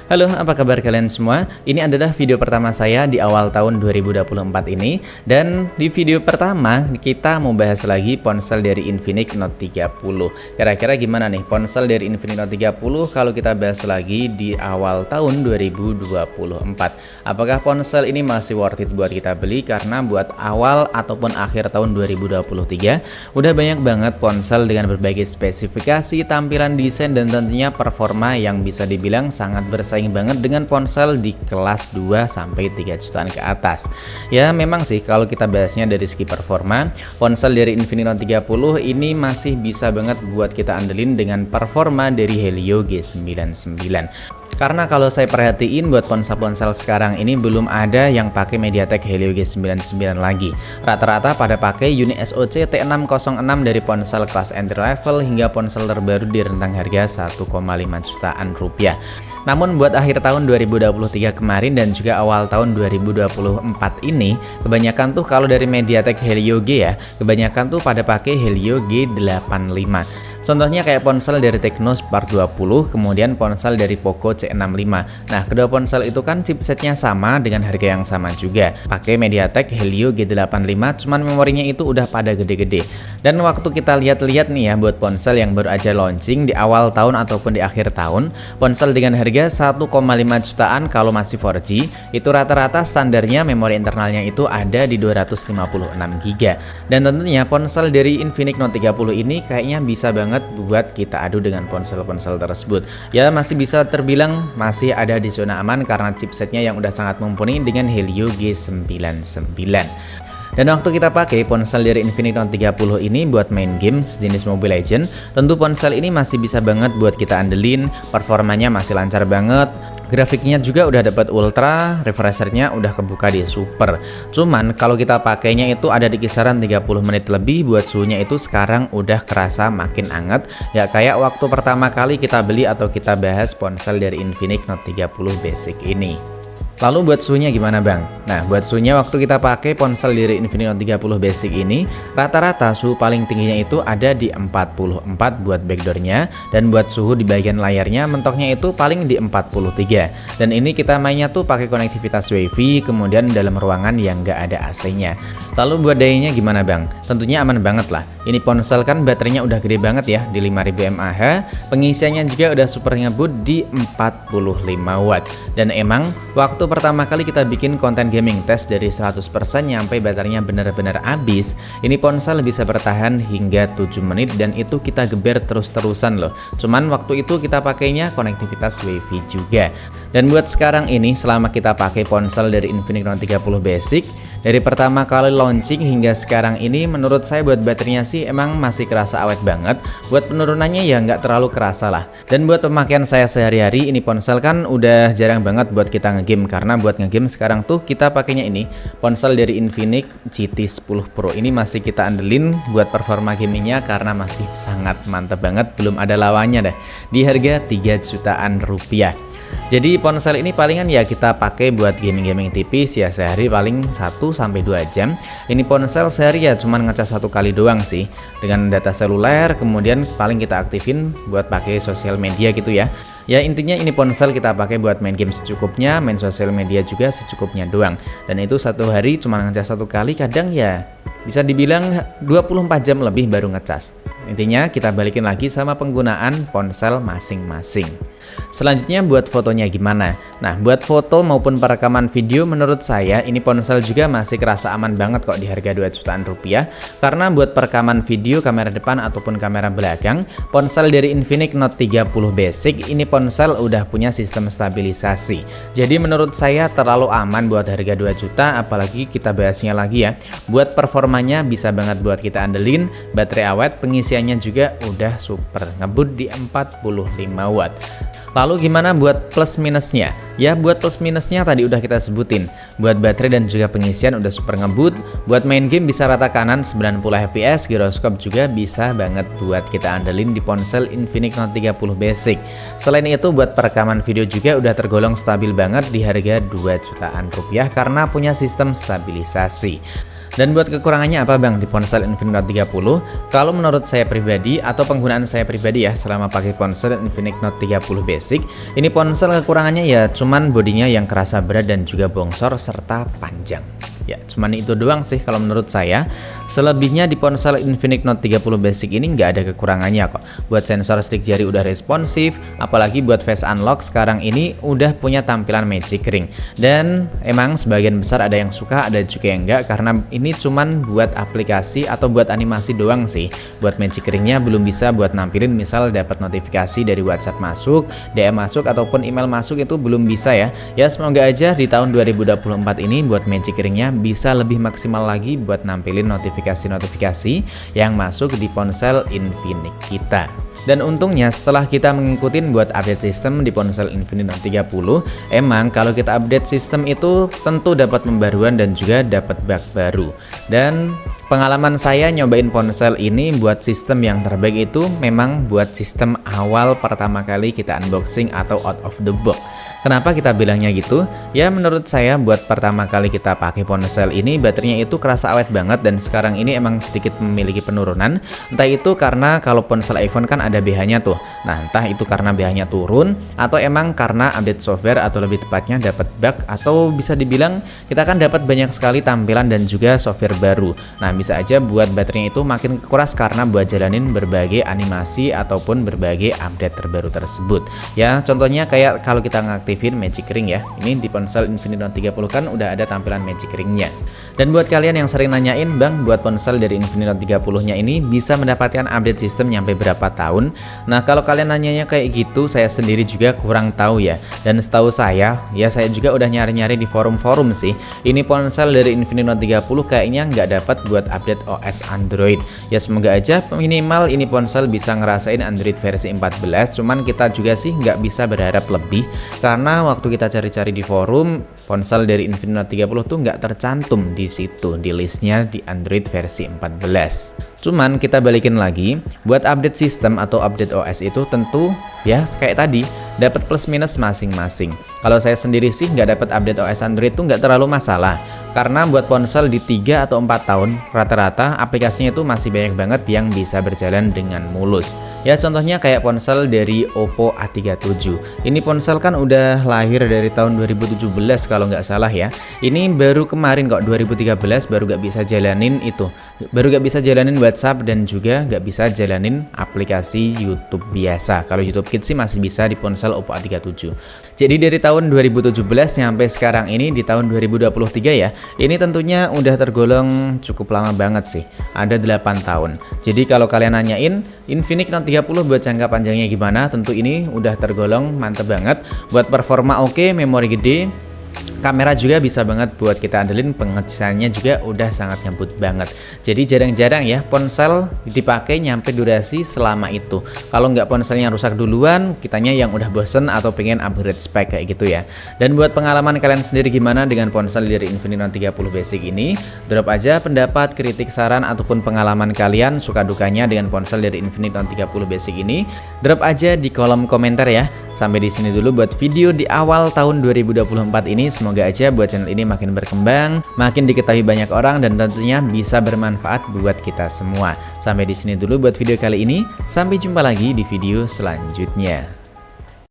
Halo, apa kabar kalian semua? Ini adalah video pertama saya di awal tahun 2024 ini. Dan di video pertama kita mau bahas lagi ponsel dari Infinix Note 30. Kira-kira gimana nih ponsel dari Infinix Note 30 kalau kita bahas lagi di awal tahun 2024? Apakah ponsel ini masih worth it buat kita beli? Karena buat awal ataupun akhir tahun 2023 udah banyak banget ponsel dengan berbagai spesifikasi, tampilan, desain, dan tentunya performa yang bisa dibilang sangat bersaing banget dengan ponsel di kelas 2 sampai 3 jutaan ke atas. Ya memang sih kalau kita bahasnya dari segi performa, ponsel dari Infinix Note 30 ini masih bisa banget buat kita andelin dengan performa dari Helio G99. Karena kalau saya perhatiin buat ponsel-ponsel sekarang ini belum ada yang pakai MediaTek Helio G99 lagi. Rata-rata pada pakai unit SoC T606 dari ponsel kelas entry level hingga ponsel terbaru di rentang harga 1,5 jutaan rupiah. Namun buat akhir tahun 2023 kemarin dan juga awal tahun 2024 ini, kebanyakan tuh kalau dari MediaTek Helio G ya, kebanyakan tuh pada pakai Helio G85. Contohnya kayak ponsel dari Tecno Spark 20, kemudian ponsel dari Poco C65. Nah, kedua ponsel itu kan chipsetnya sama dengan harga yang sama juga. Pakai MediaTek Helio G85, cuman memorinya itu udah pada gede-gede. Dan waktu kita lihat-lihat nih ya buat ponsel yang baru aja launching di awal tahun ataupun di akhir tahun, ponsel dengan harga 1,5 jutaan kalau masih 4G, itu rata-rata standarnya memori internalnya itu ada di 256 GB. Dan tentunya ponsel dari Infinix Note 30 ini kayaknya bisa banget buat kita adu dengan ponsel-ponsel tersebut. Ya masih bisa terbilang masih ada di zona aman karena chipsetnya yang udah sangat mumpuni dengan Helio G99. Dan waktu kita pakai ponsel dari Infinix Note 30 ini buat main game sejenis Mobile Legends, tentu ponsel ini masih bisa banget buat kita andelin, performanya masih lancar banget. Grafiknya juga udah dapat ultra, refreshernya udah kebuka di super. Cuman kalau kita pakainya itu ada di kisaran 30 menit lebih, buat suhunya itu sekarang udah kerasa makin anget. Ya kayak waktu pertama kali kita beli atau kita bahas ponsel dari Infinix Note 30 Basic ini. Lalu buat suhunya gimana bang? Nah buat suhunya waktu kita pakai ponsel dari Infinix Note 30 Basic ini, rata-rata suhu paling tingginya itu ada di 44 buat backdoornya, dan buat suhu di bagian layarnya mentoknya itu paling di 43. Dan ini kita mainnya tuh pakai konektivitas WiFi, kemudian dalam ruangan yang nggak ada AC-nya. Lalu buat dayanya gimana bang? Tentunya aman banget lah. Ini ponsel kan baterainya udah gede banget ya di 5000 mAh, pengisiannya juga udah super ngebut di 45 watt. Dan emang waktu pertama kali kita bikin konten gaming test dari 100% nyampe baterainya benar-benar habis, ini ponsel bisa bertahan hingga 7 menit dan itu kita geber terus-terusan loh. Cuman waktu itu kita pakainya konektivitas WiFi juga. Dan buat sekarang ini selama kita pakai ponsel dari Infinix Note 30 Basic, dari pertama kali launching hingga sekarang ini menurut saya buat baterainya sih emang masih kerasa awet banget. Buat penurunannya ya nggak terlalu kerasa lah. Dan buat pemakaian saya sehari-hari ini ponsel kan udah jarang banget buat kita ngegame, karena buat ngegame sekarang tuh kita pakainya ini ponsel dari Infinix GT 10 Pro. Ini masih kita andelin buat performa gamingnya karena masih sangat mantep banget, belum ada lawannya deh di harga 3 jutaan rupiah. Jadi ponsel ini palingan ya kita pakai buat gaming-gaming tipis ya, sehari paling 1-2 jam. Ini ponsel sehari ya cuman ngecas 1 kali doang sih dengan data seluler, kemudian paling kita aktifin buat pakai sosial media gitu ya. Ya intinya ini ponsel kita pakai buat main game secukupnya, main sosial media juga secukupnya doang. Dan itu satu hari cuma ngecas 1 kali, kadang ya bisa dibilang 24 jam lebih baru ngecas. Intinya kita balikin lagi sama penggunaan ponsel masing-masing. Selanjutnya buat fotonya gimana? Nah buat foto maupun perekaman video menurut saya ini ponsel juga masih kerasa aman banget kok di harga 2 jutaan rupiah. Karena buat perekaman video kamera depan ataupun kamera belakang, ponsel dari Infinix Note 30 Basic ini ponsel udah punya sistem stabilisasi. Jadi menurut saya terlalu aman buat harga 2 juta, apalagi kita bahasnya lagi ya. Buat performanya bisa banget buat kita andelin, baterai awet, pengisiannya juga udah super ngebut di 45 watt. Lalu gimana buat plus minusnya? Ya buat plus minusnya tadi udah kita sebutin. Buat baterai dan juga pengisian udah super ngebut. Buat main game bisa rata kanan 90 fps, giroskop juga bisa banget buat kita andelin di ponsel Infinix Note 30 Basic. Selain itu buat perekaman video juga udah tergolong stabil banget di harga 2 jutaan rupiah karena punya sistem stabilisasi. Dan buat kekurangannya apa Bang di ponsel Infinix Note 30? Kalau menurut saya pribadi atau penggunaan saya pribadi ya selama pakai ponsel Infinix Note 30 Basic, ini ponsel kekurangannya ya cuman bodinya yang kerasa berat dan juga bongsor serta panjang. Ya, cuman itu doang sih kalau menurut saya. Selebihnya di ponsel Infinix Note 30 Basic ini nggak ada kekurangannya kok. Buat sensor stick jari udah responsif, apalagi buat face unlock sekarang ini udah punya tampilan magic ring. Dan emang sebagian besar ada yang suka, ada juga yang enggak, karena ini cuman buat aplikasi atau buat animasi doang sih. Buat magic ringnya belum bisa buat nampilin misal dapat notifikasi dari WhatsApp masuk, DM masuk, ataupun email masuk itu belum bisa ya. Ya semoga aja di tahun 2024 ini buat magic ringnya bisa lebih maksimal lagi buat nampilin notifikasi-notifikasi yang masuk di ponsel Infinix kita. Dan untungnya setelah kita mengikuti buat update sistem di ponsel Infinix Note 30, emang kalau kita update sistem itu tentu dapat pembaruan dan juga dapat bug baru. Dan pengalaman saya nyobain ponsel ini buat sistem yang terbaik itu memang buat sistem awal pertama kali kita unboxing atau out of the box. Kenapa kita bilangnya gitu? Ya menurut saya buat pertama kali kita pakai ponsel ini baterainya itu kerasa awet banget dan sekarang ini emang sedikit memiliki penurunan. Entah itu karena kalau ponsel iPhone kan ada BH-nya tuh. Nah entah itu karena BH-nya turun atau emang karena update software atau lebih tepatnya dapat bug, atau bisa dibilang kita kan dapat banyak sekali tampilan dan juga software baru. Nah bisa aja buat baterainya itu makin kekuras karena buat jalanin berbagai animasi ataupun berbagai update terbaru tersebut. Ya contohnya kayak kalau kita ngaktifin magic ring ya, ini di ponsel Infinix Note 30 kan udah ada tampilan magic ringnya. Dan buat kalian yang sering nanyain Bang, buat ponsel dari Infinix Note 30 nya ini bisa mendapatkan update sistem nyampe berapa tahun? Nah kalau kalian nanyanya kayak gitu, saya sendiri juga kurang tahu ya. Dan setahu saya, ya saya juga udah nyari-nyari di forum-forum sih, ini ponsel dari Infinix Note 30 kayaknya nggak dapat buat update OS Android. Ya semoga aja minimal ini ponsel bisa ngerasain Android versi 14, cuman kita juga sih nggak bisa berharap lebih, karena waktu kita cari-cari di forum, ponsel dari Infinix Note 30 tuh nggak tercantum di situ di listnya di Android versi 14. Cuman kita balikin lagi, buat update sistem atau update OS itu tentu ya kayak tadi dapat plus minus masing-masing. Kalau saya sendiri sih nggak dapat update OS Android tuh nggak terlalu masalah. Karena buat ponsel di 3 atau 4 tahun, rata-rata aplikasinya itu masih banyak banget yang bisa berjalan dengan mulus. Ya contohnya kayak ponsel dari Oppo A37. Ini ponsel kan udah lahir dari tahun 2017 kalau nggak salah ya. Ini baru kemarin kok 2013 baru nggak bisa jalanin itu. Baru nggak bisa jalanin WhatsApp dan juga nggak bisa jalanin aplikasi YouTube biasa. Kalau YouTube Kids sih masih bisa di ponsel Oppo A37. Jadi dari tahun 2017 sampai sekarang ini di tahun 2023 ya, ini tentunya udah tergolong cukup lama banget sih, ada 8 tahun. Jadi kalau kalian nanyain Infinix Note 30 buat jangka panjangnya gimana, tentu ini udah tergolong mantep banget. Buat performa oke, memori gede, kamera juga bisa banget buat kita andelin, pengecesannya juga udah sangat nyambut banget. Jadi jarang-jarang ya ponsel dipakai nyampe durasi selama itu. Kalau nggak ponselnya rusak duluan, kitanya yang udah bosen atau pengen upgrade spek kayak gitu ya. Dan buat pengalaman kalian sendiri gimana dengan ponsel dari Infinix Note 30 Basic ini? Drop aja pendapat, kritik, saran, ataupun pengalaman kalian suka dukanya dengan ponsel dari Infinix Note 30 Basic ini. Drop aja di kolom komentar ya. Sampai di sini dulu buat video di awal tahun 2024 ini. Semoga aja buat channel ini makin berkembang, makin diketahui banyak orang, dan tentunya bisa bermanfaat buat kita semua. Sampai di sini dulu buat video kali ini. Sampai jumpa lagi di video selanjutnya.